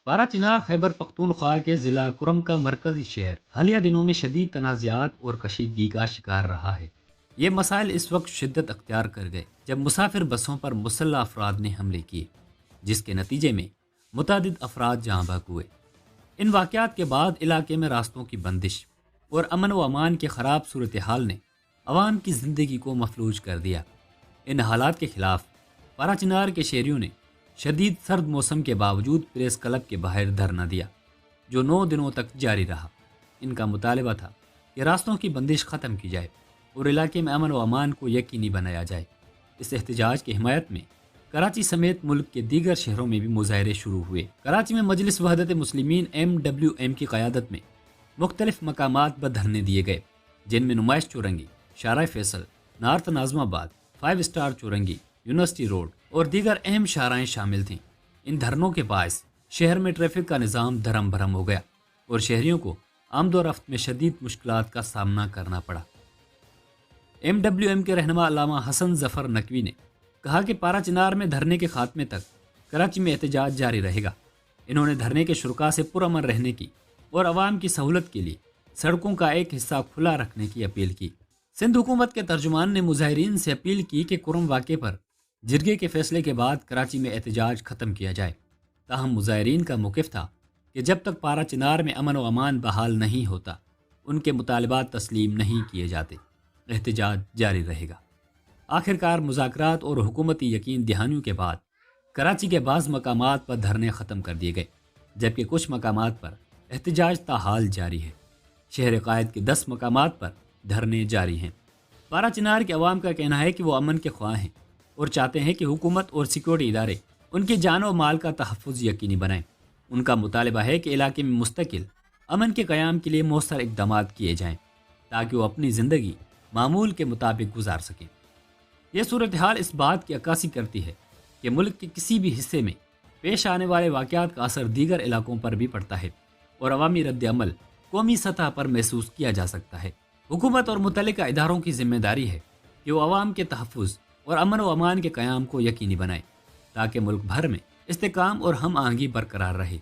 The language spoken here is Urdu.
پارا چنار خیبر پختونخوا کے ضلع کرم کا مرکزی شہر حالیہ دنوں میں شدید تنازعات اور کشیدگی کا شکار رہا ہے۔ یہ مسائل اس وقت شدت اختیار کر گئے جب مسافر بسوں پر مسلح افراد نے حملے کیے، جس کے نتیجے میں متعدد افراد جاں بحق ہوئے۔ ان واقعات کے بعد علاقے میں راستوں کی بندش اور امن و امان کے خراب صورتحال نے عوام کی زندگی کو مفلوج کر دیا۔ ان حالات کے خلاف پارا چنار کے شہریوں نے شدید سرد موسم کے باوجود پریس کلب کے باہر دھرنا دیا، جو 9 دنوں تک جاری رہا۔ ان کا مطالبہ تھا کہ راستوں کی بندش ختم کی جائے اور علاقے میں امن و امان کو یقینی بنایا جائے۔ اس احتجاج کی حمایت میں کراچی سمیت ملک کے دیگر شہروں میں بھی مظاہرے شروع ہوئے۔ کراچی میں مجلس وحدت مسلمین MWM کی قیادت میں مختلف مقامات پر دھرنے دیے گئے، جن میں نمائش چورنگی، شارع فیصل، نارتھ ناظم آباد، 5 اسٹار چورنگی، یونیورسٹی روڈ اور دیگر اہم شاہراہیں شامل تھیں۔ ان دھرنوں کے باعث شہر میں ٹریفک کا نظام دھرم بھرم ہو گیا اور شہریوں کو آمد و رفت میں شدید مشکلات کا سامنا کرنا پڑا۔ MWM کے رہنما علامہ حسن ظفر نقوی نے کہا کہ پارا چنار میں دھرنے کے خاتمے تک کراچی میں احتجاج جاری رہے گا۔ انہوں نے دھرنے کے شرکاء سے پرامن رہنے کی اور عوام کی سہولت کے لیے سڑکوں کا ایک حصہ کھلا رکھنے کی اپیل کی۔ سندھ حکومت کے ترجمان نے مظاہرین سے اپیل کی کہ کرم واقعے پر جرگے کے فیصلے کے بعد کراچی میں احتجاج ختم کیا جائے۔ تاہم مظاہرین کا موقف تھا کہ جب تک پارا چنار میں امن و امان بحال نہیں ہوتا، ان کے مطالبات تسلیم نہیں کیے جاتے، احتجاج جاری رہے گا۔ آخرکار مذاکرات اور حکومتی یقین دہانیوں کے بعد کراچی کے بعض مقامات پر دھرنے ختم کر دیے گئے، جبکہ کچھ مقامات پر احتجاج تاحال جاری ہے۔ شہر قائد کے 10 مقامات پر دھرنے جاری ہیں۔ پارا چنار کے عوام کا کہنا ہے کہ وہ امن کے خواہاں ہیں اور چاہتے ہیں کہ حکومت اور سیکورٹی ادارے ان کی جان و مال کا تحفظ یقینی بنائیں۔ ان کا مطالبہ ہے کہ علاقے میں مستقل امن کے قیام کے لیے مؤثر اقدامات کیے جائیں تاکہ وہ اپنی زندگی معمول کے مطابق گزار سکیں۔ یہ صورتحال اس بات کی عکاسی کرتی ہے کہ ملک کے کسی بھی حصے میں پیش آنے والے واقعات کا اثر دیگر علاقوں پر بھی پڑتا ہے اور عوامی رد عمل قومی سطح پر محسوس کیا جا سکتا ہے۔ حکومت اور متعلقہ اداروں کی ذمہ داری ہے کہ وہ عوام کے تحفظ اور امن و امان کے قیام کو یقینی بنائیں تاکہ ملک بھر میں استحکام اور ہم آہنگی برقرار رہے۔